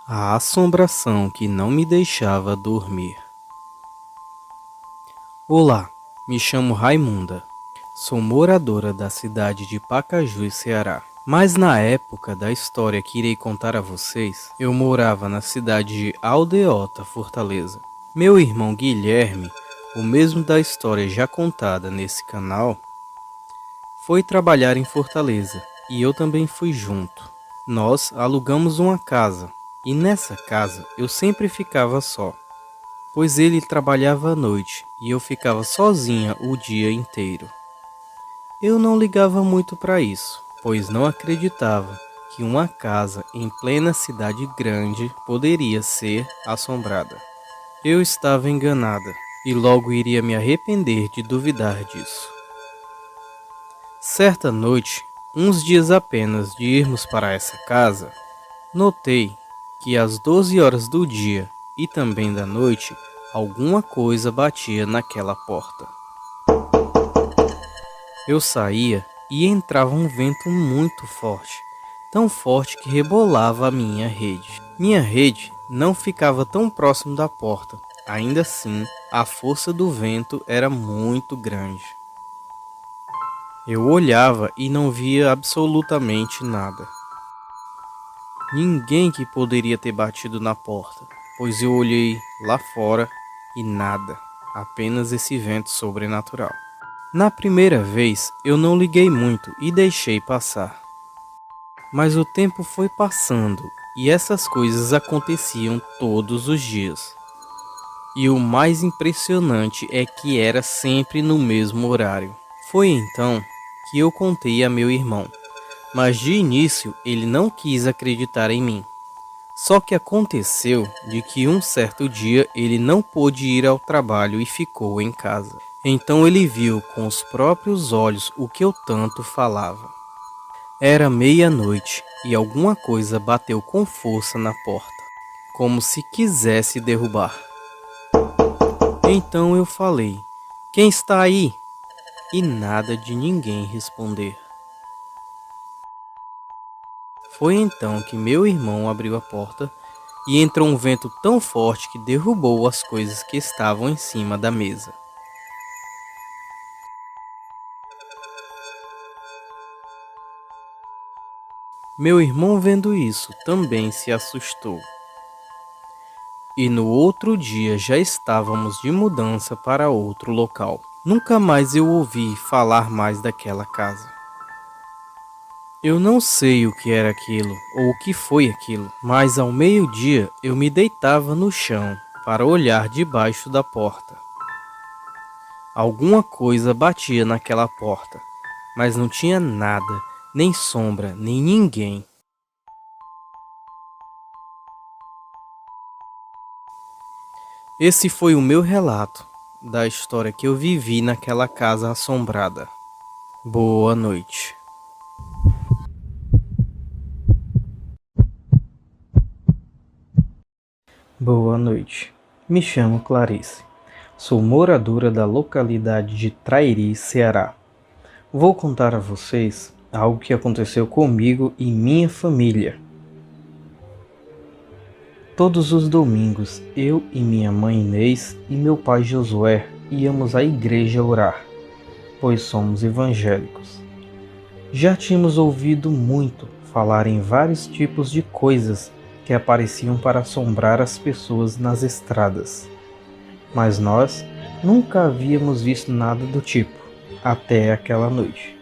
A assombração que não me deixava dormir. Olá, me chamo Raimunda. Sou moradora da cidade de Pacajus, Ceará. Mas na época da história que irei contar a vocês, eu morava na cidade de Aldeota, Fortaleza. Meu irmão Guilherme, o mesmo da história já contada nesse canal, foi trabalhar em Fortaleza e eu também fui junto. Nós alugamos uma casa e nessa casa eu sempre ficava só, pois ele trabalhava à noite e eu ficava sozinha o dia inteiro. Eu não ligava muito para isso, pois não acreditava que uma casa em plena cidade grande poderia ser assombrada. Eu estava enganada e logo iria me arrepender de duvidar disso. Certa noite, uns dias apenas de irmos para essa casa, notei que às 12 horas do dia e também da noite, alguma coisa batia naquela porta. Eu saía e entrava um vento muito forte, tão forte que rebolava a minha rede. Minha rede não ficava tão próximo da porta, ainda assim, a força do vento era muito grande. Eu olhava e não via absolutamente nada. Ninguém que poderia ter batido na porta, pois eu olhei lá fora e nada, apenas esse vento sobrenatural. Na primeira vez eu não liguei muito e deixei passar. Mas o tempo foi passando e essas coisas aconteciam todos os dias. E o mais impressionante é que era sempre no mesmo horário. Foi então que eu contei a meu irmão, mas de início ele não quis acreditar em mim. Só que aconteceu de que um certo dia ele não pôde ir ao trabalho e ficou em casa. Então ele viu com os próprios olhos o que eu tanto falava. Era meia-noite e alguma coisa bateu com força na porta, como se quisesse derrubar. Então eu falei: "Quem está aí?" E nada de ninguém responder. Foi então que meu irmão abriu a porta e entrou um vento tão forte que derrubou as coisas que estavam em cima da mesa. Meu irmão, vendo isso, também se assustou. E no outro dia já estávamos de mudança para outro local. Nunca mais eu ouvi falar mais daquela casa. Eu não sei o que era aquilo ou o que foi aquilo, mas ao meio-dia eu me deitava no chão para olhar debaixo da porta. Alguma coisa batia naquela porta, mas não tinha nada, nem sombra, nem ninguém. Esse foi o meu relato da história que eu vivi naquela casa assombrada. Boa noite. Boa noite. Me chamo Clarice. Sou moradora da localidade de Trairi, Ceará. Vou contar a vocês algo que aconteceu comigo e minha família. Todos os domingos, eu e minha mãe Inês e meu pai Josué íamos à igreja orar, pois somos evangélicos. Já tínhamos ouvido muito falar em vários tipos de coisas que apareciam para assombrar as pessoas nas estradas, mas nós nunca havíamos visto nada do tipo, até aquela noite.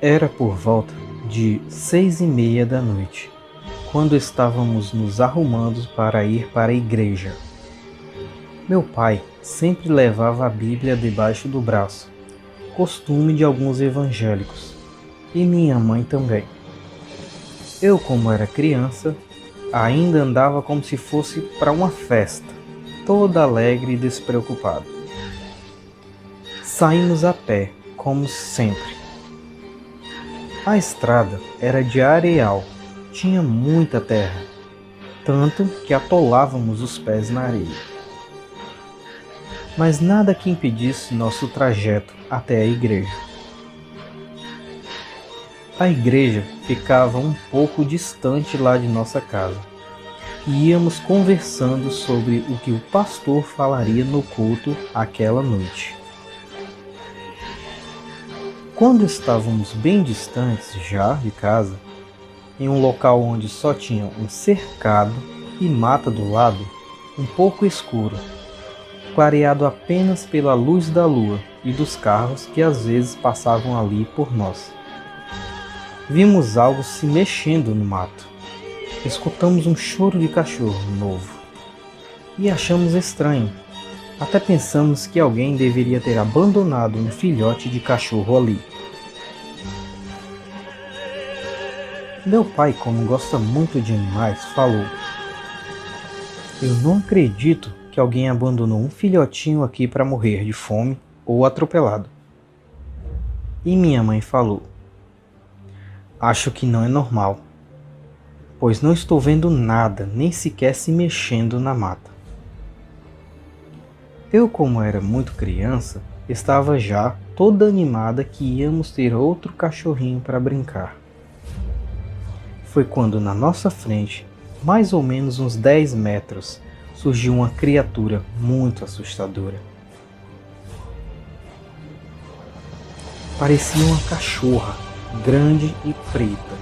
Era por volta de 6:30 da noite, quando estávamos nos arrumando para ir para a igreja. Meu pai sempre levava a Bíblia debaixo do braço, costume de alguns evangélicos, e minha mãe também. Eu, como era criança, ainda andava como se fosse para uma festa, toda alegre e despreocupada. Saímos a pé, como sempre. A estrada era de areal, tinha muita terra, tanto que atolávamos os pés na areia. Mas nada que impedisse nosso trajeto até a igreja. A igreja ficava um pouco distante lá de nossa casa. E íamos conversando sobre o que o pastor falaria no culto aquela noite. Quando estávamos bem distantes já de casa, em um local onde só tinha um cercado e mata do lado, um pouco escuro, clareado apenas pela luz da lua e dos carros que às vezes passavam ali por nós. Vimos algo se mexendo no mato. Escutamos um choro de cachorro novo e achamos estranho. Até pensamos que alguém deveria ter abandonado um filhote de cachorro ali. Meu pai, como gosta muito de animais, falou: "Eu não acredito que alguém abandonou um filhotinho aqui para morrer de fome ou atropelado." E minha mãe falou: "Acho que não é normal, pois não estou vendo nada, nem sequer se mexendo na mata." Eu, como era muito criança, estava já toda animada que íamos ter outro cachorrinho para brincar. Foi quando na nossa frente, mais ou menos uns 10 metros, surgiu uma criatura muito assustadora. Parecia uma cachorra, grande e preta,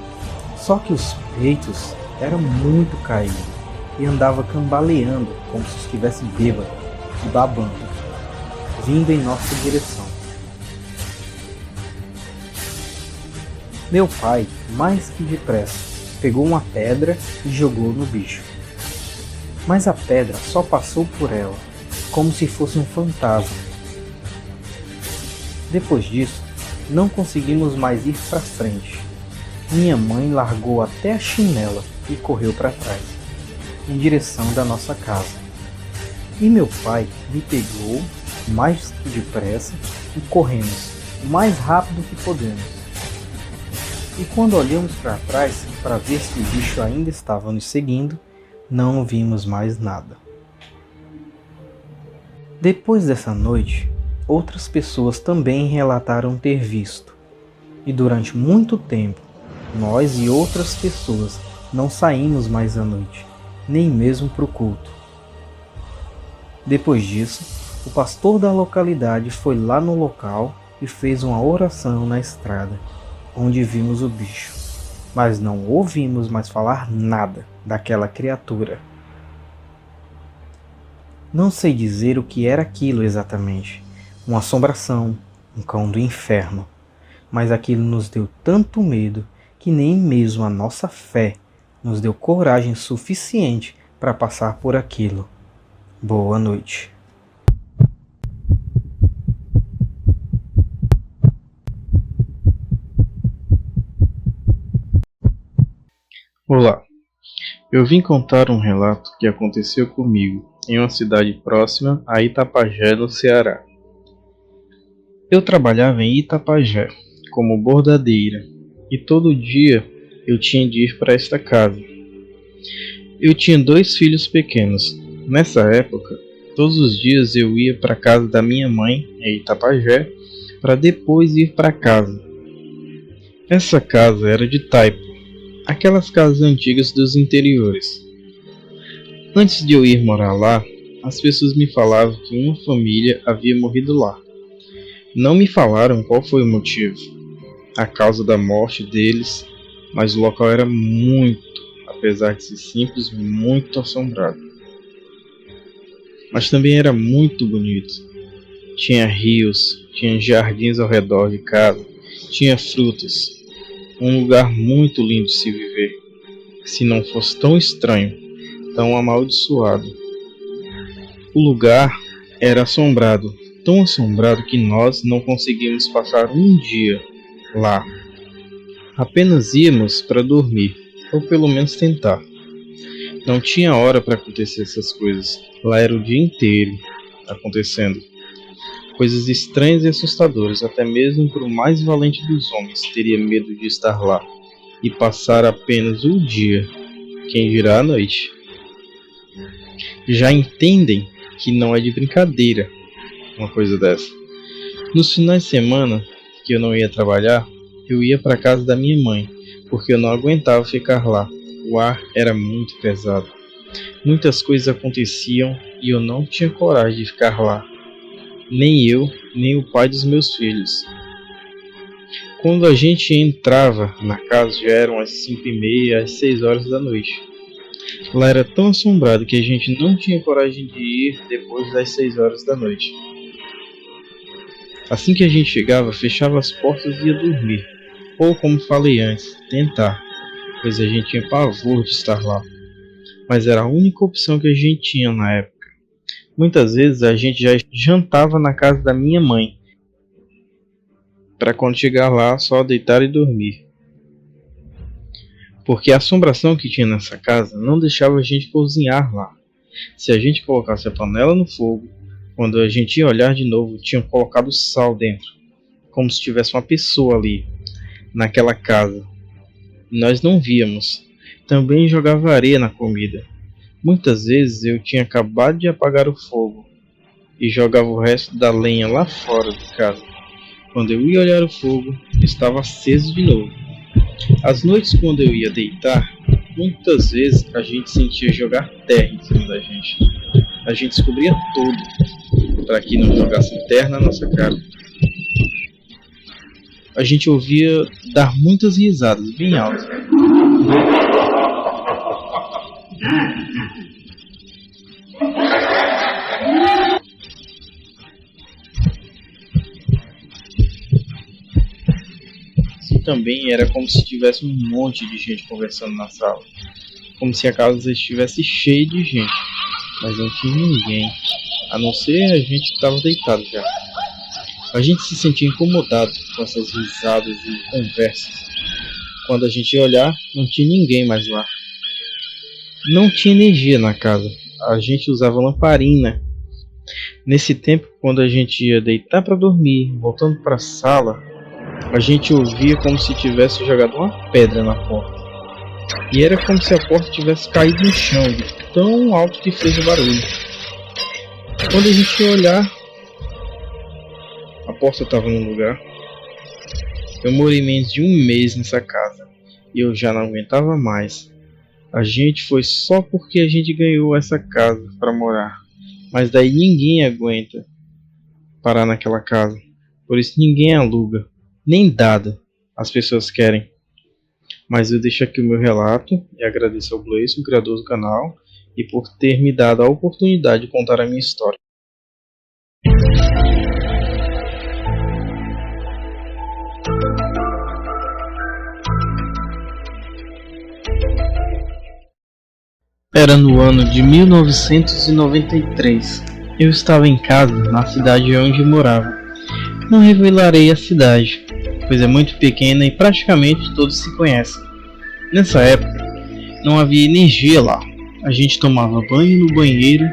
só que os peitos eram muito caídos e andava cambaleando como se estivesse bêbado e babando, vindo em nossa direção. Meu pai, mais que depressa, pegou uma pedra e jogou no bicho. Mas a pedra só passou por ela, como se fosse um fantasma. Depois disso, não conseguimos mais ir para frente. Minha mãe largou até a chinela e correu para trás, em direção da nossa casa. E meu pai me pegou mais que depressa e corremos o mais rápido que podemos. E quando olhamos para trás para ver se o bicho ainda estava nos seguindo, não vimos mais nada. Depois dessa noite, outras pessoas também relataram ter visto. E durante muito tempo, nós e outras pessoas não saímos mais à noite, nem mesmo para o culto. Depois disso, o pastor da localidade foi lá no local e fez uma oração na estrada, onde vimos o bicho, mas não ouvimos mais falar nada daquela criatura. Não sei dizer o que era aquilo exatamente, uma assombração, um cão do inferno, mas aquilo nos deu tanto medo que nem mesmo a nossa fé nos deu coragem suficiente para passar por aquilo. Boa noite. Olá, eu vim contar um relato que aconteceu comigo em uma cidade próxima a Itapajé, no Ceará. Eu trabalhava em Itapajé como bordadeira e todo dia eu tinha de ir para esta casa. Eu tinha 2 filhos pequenos. Nessa época, todos os dias eu ia para a casa da minha mãe em Itapajé para depois ir para casa. Essa casa era de taipa, aquelas casas antigas dos interiores. Antes de eu ir morar lá, as pessoas me falavam que uma família havia morrido lá. Não me falaram qual foi o motivo, a causa da morte deles, mas o local era muito, apesar de ser simples, muito assombrado. Mas também era muito bonito. Tinha rios, tinha jardins ao redor de casa, tinha frutas. Um lugar muito lindo de se viver, se não fosse tão estranho, tão amaldiçoado. O lugar era assombrado, tão assombrado que nós não conseguimos passar um dia lá. Apenas íamos para dormir, ou pelo menos tentar. Não tinha hora para acontecer essas coisas, lá era o dia inteiro acontecendo. Coisas estranhas e assustadoras, até mesmo para o mais valente dos homens teria medo de estar lá e passar apenas o dia, quem dirá a noite. Já entendem que não é de brincadeira uma coisa dessa. Nos finais de semana que eu não ia trabalhar, eu ia para casa da minha mãe, porque eu não aguentava ficar lá. O ar era muito pesado. Muitas coisas aconteciam e eu não tinha coragem de ficar lá. Nem eu, nem o pai dos meus filhos. Quando a gente entrava na casa já eram as 5h30, às 6 horas da noite. Lá era tão assombrado que a gente não tinha coragem de ir depois das 6 horas da noite. Assim que a gente chegava, fechava as portas e ia dormir. Ou, como falei antes, tentar, pois a gente tinha pavor de estar lá. Mas era a única opção que a gente tinha na época. Muitas vezes a gente já jantava na casa da minha mãe, para quando chegar lá só deitar e dormir. Porque a assombração que tinha nessa casa não deixava a gente cozinhar lá. Se a gente colocasse a panela no fogo, quando a gente ia olhar de novo, tinham colocado sal dentro, como se tivesse uma pessoa ali, naquela casa. Nós não víamos. Também jogava areia na comida. Muitas vezes eu tinha acabado de apagar o fogo e jogava o resto da lenha lá fora de casa. Quando eu ia olhar o fogo, estava aceso de novo. Às noites, quando eu ia deitar, muitas vezes a gente sentia jogar terra em cima da gente. A gente descobria tudo para que não jogassem terra na nossa cara. A gente ouvia dar muitas risadas bem altas. Também era como se tivesse um monte de gente conversando na sala, como se a casa estivesse cheia de gente, mas não tinha ninguém, a não ser a gente que estava deitado já. A gente se sentia incomodado com essas risadas e conversas. Quando a gente ia olhar, não tinha ninguém mais lá. Não tinha energia na casa, a gente usava lamparina. Nesse tempo, quando a gente ia deitar para dormir, voltando para a sala, a gente ouvia como se tivesse jogado uma pedra na porta. E era como se a porta tivesse caído no chão, de tão alto que fez o barulho. Quando a gente ia olhar, a porta estava no lugar. Eu morei menos de um mês nessa casa e eu já não aguentava mais. A gente foi só porque a gente ganhou essa casa para morar. Mas daí ninguém aguenta parar naquela casa. Por isso ninguém aluga. Nem dada as pessoas querem. Mas eu deixo aqui o meu relato e agradeço ao Gleison, o criador do canal, e por ter me dado a oportunidade de contar a minha história. Era no ano de 1993. Eu estava em casa, na cidade onde morava. Não revelarei a cidade, pois é muito pequena e praticamente todos se conhecem. Nessa época, não havia energia lá. A gente tomava banho no banheiro,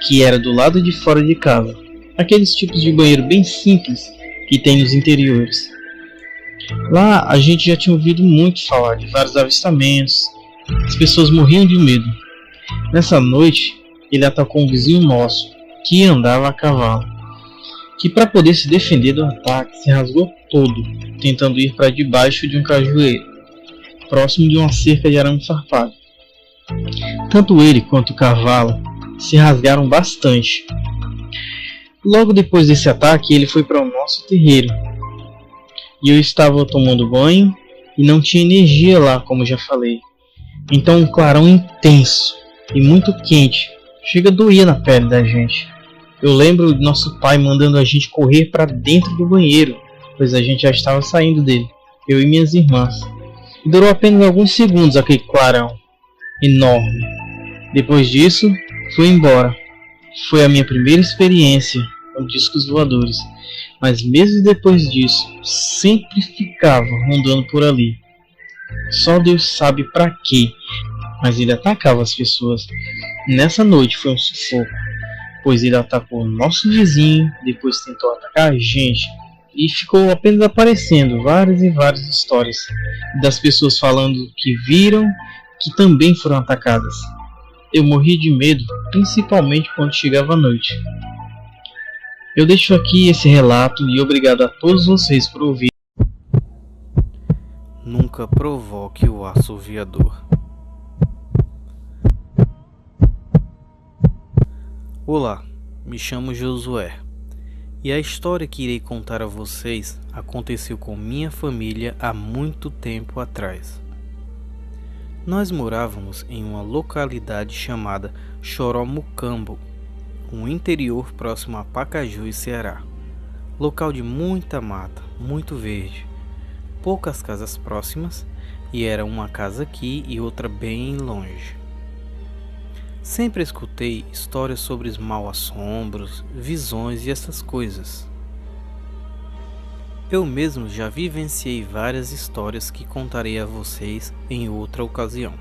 que era do lado de fora de casa. Aqueles tipos de banheiro bem simples que tem nos interiores. Lá a gente já tinha ouvido muito falar de vários avistamentos. As pessoas morriam de medo. Nessa noite, ele atacou um vizinho nosso, que andava a cavalo, que para poder se defender do ataque se rasgou todo, tentando ir para debaixo de um cajueiro, próximo de uma cerca de arame farpado. Tanto ele quanto o cavalo se rasgaram bastante. Logo depois desse ataque, ele foi para o nosso terreiro, e eu estava tomando banho e não tinha energia lá, como já falei. Então um clarão intenso e muito quente chega a doer na pele da gente. Eu lembro de nosso pai mandando a gente correr para dentro do banheiro, pois a gente já estava saindo dele, eu e minhas irmãs. E durou apenas alguns segundos aquele clarão enorme. Depois disso, fui embora. Foi a minha primeira experiência com discos voadores, mas mesmo depois disso, sempre ficava rondando por ali. Só Deus sabe para quê, mas ele atacava as pessoas. Nessa noite foi um sufoco, pois ele atacou o nosso vizinho, depois tentou atacar a gente, e ficou apenas aparecendo várias e várias histórias das pessoas falando que viram, que também foram atacadas. Eu morri de medo, principalmente quando chegava a noite. Eu deixo aqui esse relato e obrigado a todos vocês por ouvir. nunca provoque o assoviador. Olá, me chamo Josué e a história que irei contar a vocês aconteceu com minha família há muito tempo atrás. Nós morávamos em uma localidade chamada Choromucambo, um interior próximo a Pacaju, Ceará. Local de muita mata, muito verde, poucas casas próximas e era uma casa aqui e outra bem longe. Sempre escutei histórias sobre os mal-assombros, visões e essas coisas. Eu mesmo já vivenciei várias histórias que contarei a vocês em outra ocasião.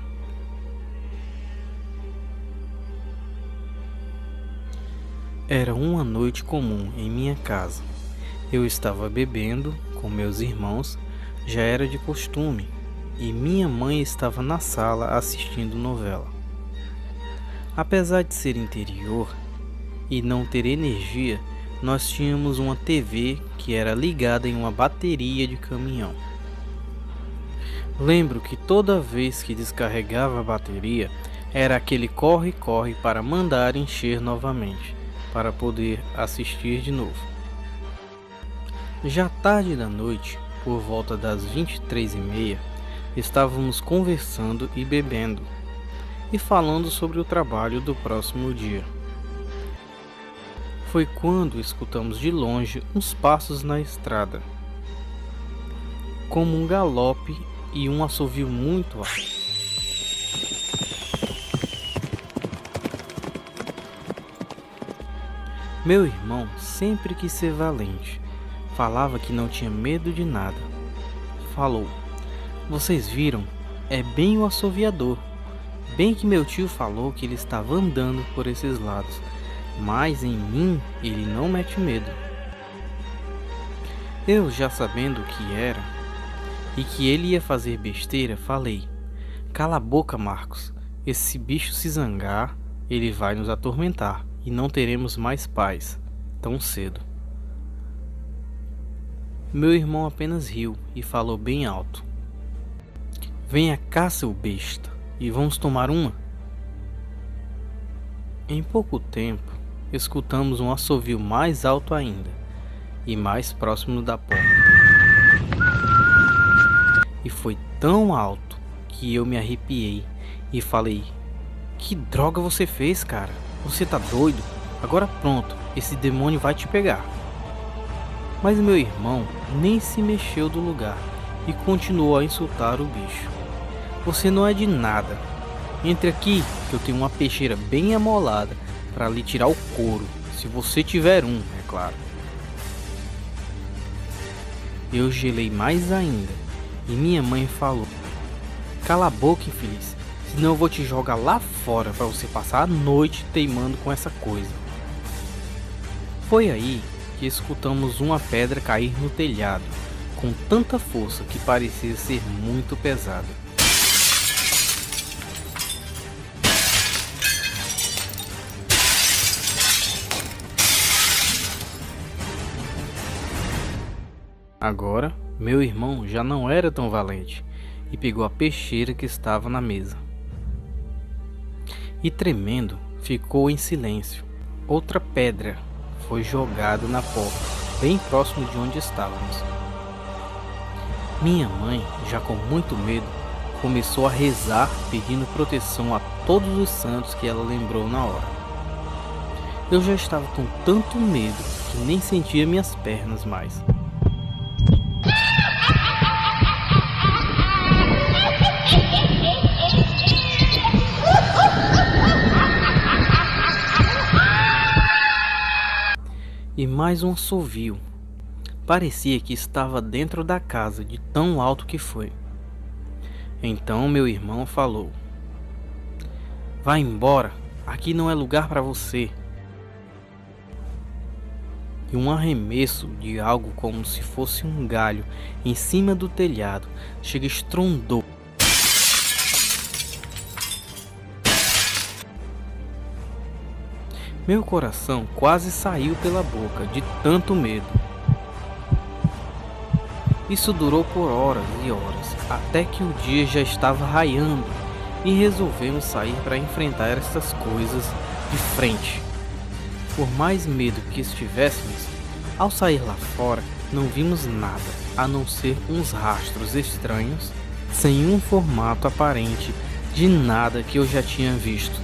Era uma noite comum em minha casa. Eu estava bebendo com meus irmãos, já era de costume, e minha mãe estava na sala assistindo novela. Apesar de ser interior e não ter energia, nós tínhamos uma TV que era ligada em uma bateria de caminhão. Lembro que toda vez que descarregava a bateria, era aquele corre-corre para mandar encher novamente, para poder assistir de novo. Já tarde da noite, por volta das 23h30, estávamos conversando e bebendo, e falando sobre o trabalho do próximo dia. Foi quando escutamos de longe uns passos na estrada, como um galope e um assovio muito alto. Meu irmão sempre quis ser valente, falava que não tinha medo de nada. Falou: "Vocês viram? É bem o assoviador. Bem que meu tio falou que ele estava andando por esses lados, mas em mim ele não mete medo." Eu, já sabendo o que era e que ele ia fazer besteira, falei: "Cala a boca, Marcos. Esse bicho se zangar, ele vai nos atormentar e não teremos mais paz tão cedo." Meu irmão apenas riu e falou bem alto: "Venha cá, seu besta, e vamos tomar uma." Em pouco tempo, escutamos um assovio mais alto ainda e mais próximo da porta. E foi tão alto que eu me arrepiei e falei: "Que droga você fez, cara? Você tá doido? Agora pronto, esse demônio vai te pegar." Mas meu irmão nem se mexeu do lugar e continuou a insultar o bicho: "Você não é de nada. Entre aqui que eu tenho uma peixeira bem amolada para lhe tirar o couro, se você tiver um, é claro." Eu gelei mais ainda e minha mãe falou: "Cala a boca, infeliz, senão eu vou te jogar lá fora para você passar a noite teimando com essa coisa." Foi aí que escutamos uma pedra cair no telhado com tanta força que parecia ser muito pesada. Agora, meu irmão já não era tão valente e pegou a peixeira que estava na mesa. E tremendo, ficou em silêncio. Outra pedra foi jogada na porta, bem próximo de onde estávamos. Minha mãe, já com muito medo, começou a rezar pedindo proteção a todos os santos que ela lembrou na hora. Eu já estava com tanto medo que nem sentia minhas pernas mais. E mais um assovio. Parecia que estava dentro da casa de tão alto que foi. Então meu irmão falou: "Vá embora, aqui não é lugar para você." E um arremesso de algo como se fosse um galho em cima do telhado chega, estrondou. Meu coração quase saiu pela boca de tanto medo. Isso durou por horas e horas, até que o dia já estava raiando e resolvemos sair para enfrentar essas coisas de frente. Por mais medo que estivéssemos, ao sair lá fora, não vimos nada a não ser uns rastros estranhos, sem um formato aparente de nada que eu já tinha visto.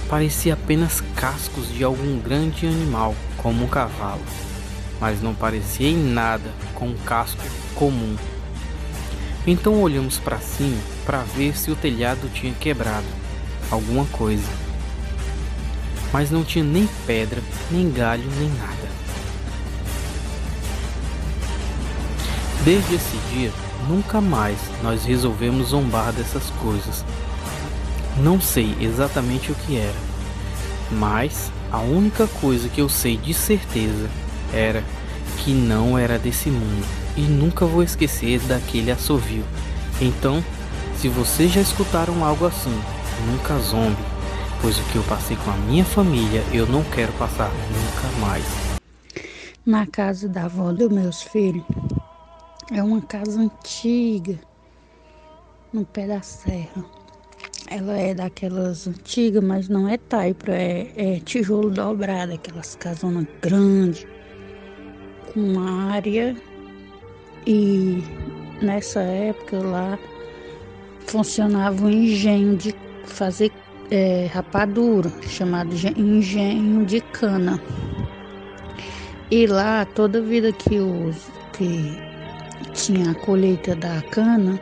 Parecia apenas cascos de algum grande animal, como um cavalo, mas não parecia em nada com um casco comum. Então olhamos para cima para ver se o telhado tinha quebrado alguma coisa, mas não tinha nem pedra, nem galho, nem nada. Desde esse dia, nunca mais nós resolvemos zombar dessas coisas. Não sei exatamente o que era, mas a única coisa que eu sei de certeza era que não era desse mundo e nunca vou esquecer daquele assovio. Então, se vocês já escutaram algo assim, nunca zombe, pois o que eu passei com a minha família eu não quero passar nunca mais. Na casa da avó dos meus filhos, é uma casa antiga, no pé da serra. Ela é daquelas antigas, mas não é taipa, é tijolo dobrado, aquelas casonas grandes, com uma área. E nessa época lá funcionava um engenho de fazer rapadura, chamado engenho de cana. E lá, toda vida que tinha a colheita da cana,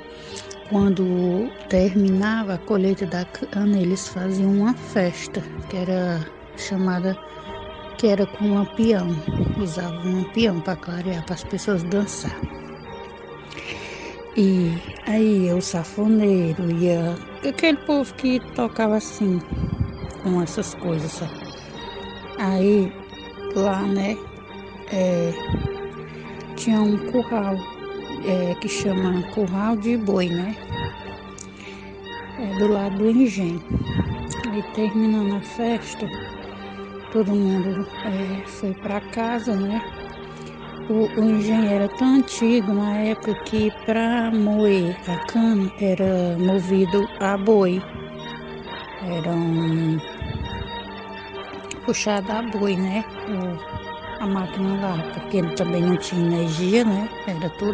quando terminava a colheita da cana, eles faziam uma festa, que era com lampião. Usavam um lampião para clarear, para as pessoas dançar. E aí o safoneiro ia, aquele povo que tocava assim, com essas coisas, sabe? Aí lá, né, tinha um curral, que chama curral de boi, né? Do lado do engenho. Aí terminando a festa, todo mundo foi para casa, né? O engenho era tão antigo na época que para moer a cana era movido a boi. Era puxado a boi, né? A máquina lá, porque também não tinha energia, né?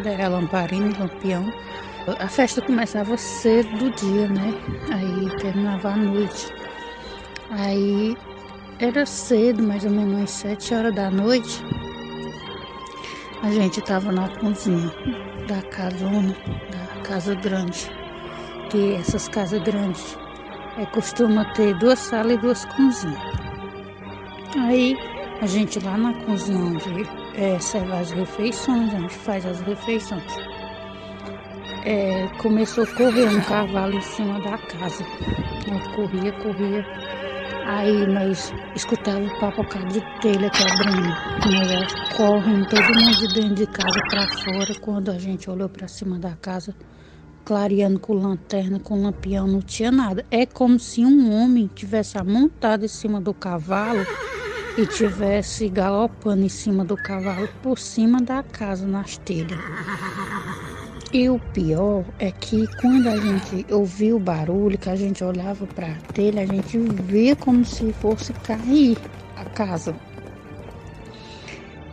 Era lamparina e lampião. A festa começava cedo do dia, né? Aí terminava à noite. Aí era cedo, mais ou menos às 7 horas da noite. A gente estava na cozinha da casona, da casa grande. Que essas casas grandes costuma ter 2 salas e 2 cozinhas. Aí a gente lá na cozinha onde serve as refeições, a gente faz as refeições. Começou a correr um cavalo em cima da casa. Corria. Aí nós escutávamos o papocado de telha quebrando. Nós correndo, todo mundo de dentro de casa para fora. Quando a gente olhou para cima da casa, clareando com lanterna, com lampião, não tinha nada. É como se um homem tivesse amontado em cima do cavalo e tivesse galopando em cima do cavalo por cima da casa, nas telhas. E o pior é que quando a gente ouvia o barulho, que a gente olhava para a telha, a gente via como se fosse cair a casa,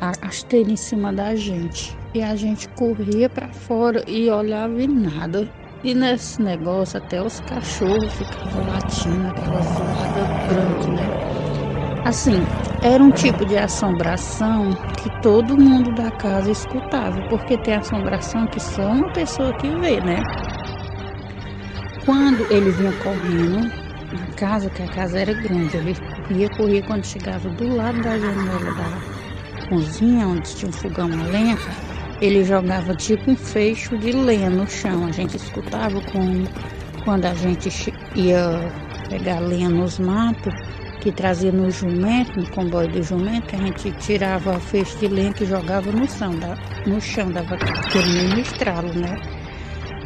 as telhas em cima da gente. E a gente corria para fora e olhava e nada. E nesse negócio até os cachorros ficavam latindo, aquela zoada grande, né? Assim, era um tipo de assombração que todo mundo da casa escutava, porque tem assombração que só uma pessoa que vê, né? Quando ele vinha correndo na casa, que a casa era grande, ele corria quando chegava do lado da janela da cozinha, onde tinha um fogão a lenha, ele jogava tipo um feixe de lenha no chão. A gente escutava quando a gente ia pegar lenha nos matos, que trazia no jumento, no comboio do jumento, a gente tirava o feixe de lenha que jogava no chão, dava aquele mesmo estralo, né?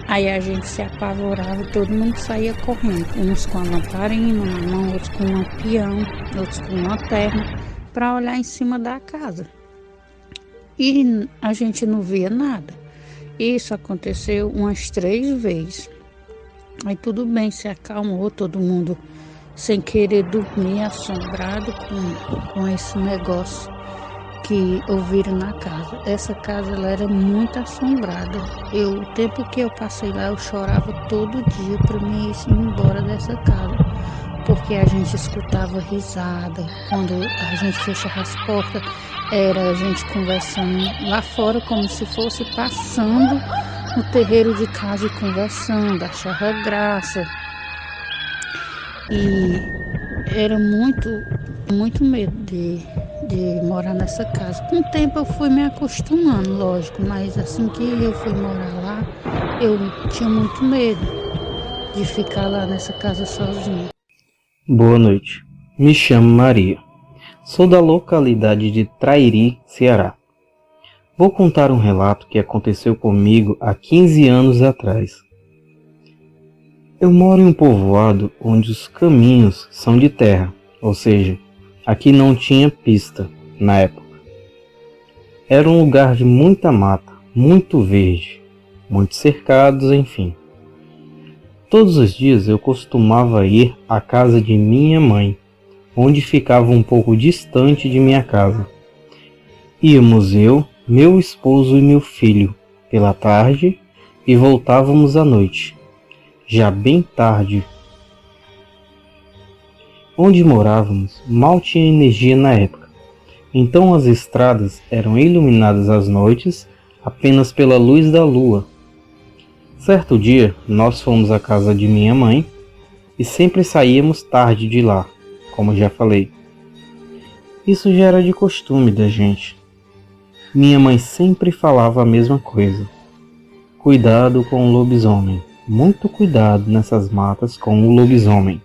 Aí a gente se apavorava, todo mundo saía correndo, uns com a lamparina na mão, outros com um lampião, outros com uma lanterna, para olhar em cima da casa. E a gente não via nada. Isso aconteceu umas 3 vezes. Aí tudo bem, se acalmou todo mundo sem querer dormir, assombrado com esse negócio que ouviram na casa. Essa casa ela era muito assombrada. O tempo que eu passei lá, eu chorava todo dia para mim ir embora dessa casa. Porque a gente escutava risada, quando a gente fechava as portas, era a gente conversando lá fora, como se fosse passando no terreiro de casa e conversando, achava graça. E era muito medo de morar nessa casa. Com o tempo eu fui me acostumando, lógico, mas assim que eu fui morar lá, eu tinha muito medo de ficar lá nessa casa sozinha. Boa noite. Me chamo Maria. Sou da localidade de Trairi, Ceará. Vou contar um relato que aconteceu comigo há 15 anos atrás. Eu moro em um povoado onde os caminhos são de terra, ou seja, aqui não tinha pista na época. Era um lugar de muita mata, muito verde, muitos cercados, enfim. Todos os dias eu costumava ir à casa de minha mãe, onde ficava um pouco distante de minha casa. Íamos eu, meu esposo e meu filho pela tarde e voltávamos à noite, já bem tarde. Onde morávamos mal tinha energia na época, então as estradas eram iluminadas às noites apenas pela luz da lua. Certo dia, nós fomos à casa de minha mãe e sempre saíamos tarde de lá, como já falei. Isso já era de costume da gente. Minha mãe sempre falava a mesma coisa. Cuidado com o lobisomem. Muito cuidado nessas matas com o lobisomem.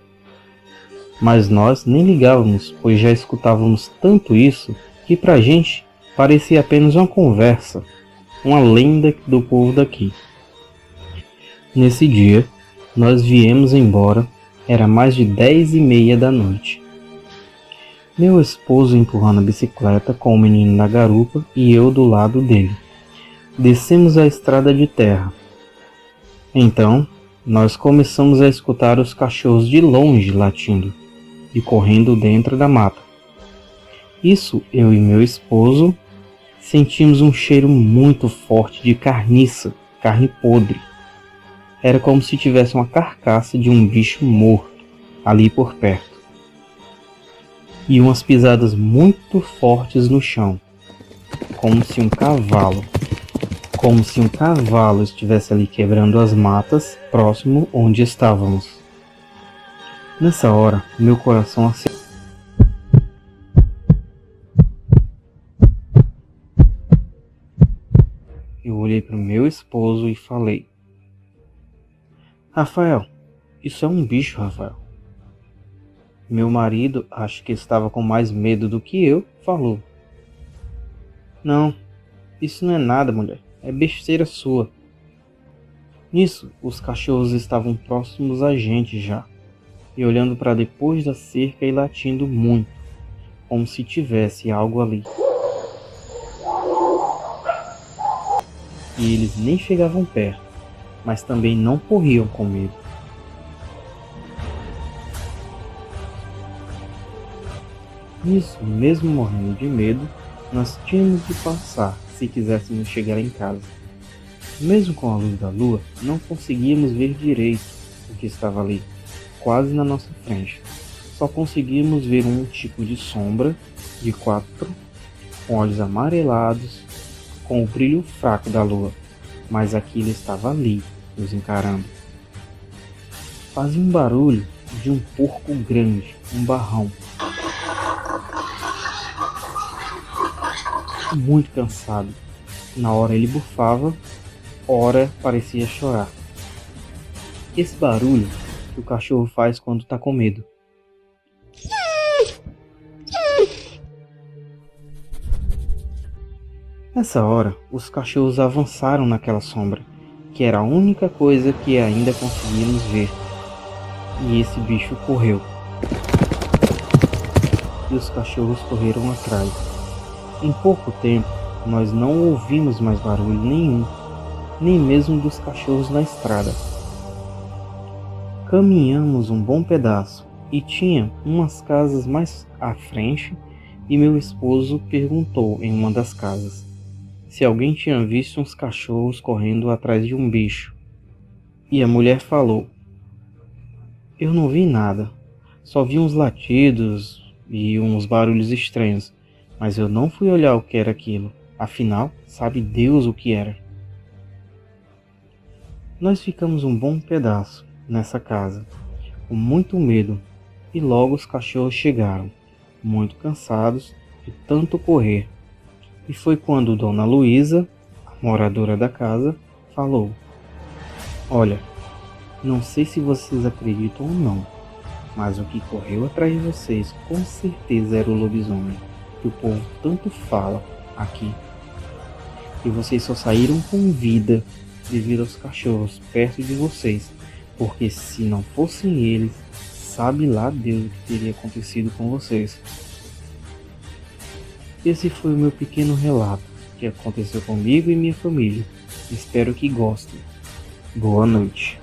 Mas nós nem ligávamos, pois já escutávamos tanto isso que pra gente parecia apenas uma conversa, uma lenda do povo daqui. Nesse dia, nós viemos embora, era mais de 10h30 da noite. Meu esposo empurrando a bicicleta com o menino na garupa e eu do lado dele. Descemos a estrada de terra. Então, nós começamos a escutar os cachorros de longe latindo e correndo dentro da mata. Isso, eu e meu esposo sentimos um cheiro muito forte de carniça, carne podre. Era como se tivesse uma carcaça de um bicho morto ali por perto. E umas pisadas muito fortes no chão, como se um cavalo estivesse ali quebrando as matas próximo onde estávamos. Nessa hora, meu coração acelerou. Eu olhei para o meu esposo e falei: Rafael, isso é um bicho, Rafael. Meu marido, acho que estava com mais medo do que eu, falou: Não, isso não é nada, mulher, é besteira sua. Nisso, os cachorros estavam próximos a gente já, e olhando para depois da cerca e latindo muito, como se tivesse algo ali. E eles nem chegavam perto, mas também não corriam com medo. Nisso, mesmo morrendo de medo, nós tínhamos de passar se quiséssemos chegar em casa. Mesmo com a luz da lua, não conseguíamos ver direito o que estava ali, quase na nossa frente. Só conseguíamos ver um tipo de sombra de 4, com olhos amarelados, com o brilho fraco da lua, mas aquilo estava ali, nos encarando. Fazia um barulho de um porco grande, um barrão. Muito cansado. Na hora ele bufava, ora parecia chorar. Esse barulho que o cachorro faz quando está com medo. Nessa hora, os cachorros avançaram naquela sombra, que era a única coisa que ainda conseguíamos ver. E esse bicho correu. E os cachorros correram atrás. Em pouco tempo, nós não ouvimos mais barulho nenhum. nem mesmo dos cachorros na estrada. Caminhamos um bom pedaço e tinha umas casas mais à frente e meu esposo perguntou em uma das casas se alguém tinha visto uns cachorros correndo atrás de um bicho. E a mulher falou: eu não vi nada, só vi uns latidos e uns barulhos estranhos, mas eu não fui olhar o que era aquilo, afinal, sabe Deus o que era. Nós ficamos um bom pedaço nessa casa, com muito medo, e logo os cachorros chegaram, muito cansados de tanto correr. E foi quando Dona Luísa, a moradora da casa, falou: olha, não sei se vocês acreditam ou não, mas o que correu atrás de vocês com certeza era o lobisomem, que o povo tanto fala aqui. E vocês só saíram com vida devido aos cachorros perto de vocês, porque se não fossem eles, sabe lá Deus o que teria acontecido com vocês. Esse foi o meu pequeno relato que aconteceu comigo e minha família. Espero que gostem. Boa noite.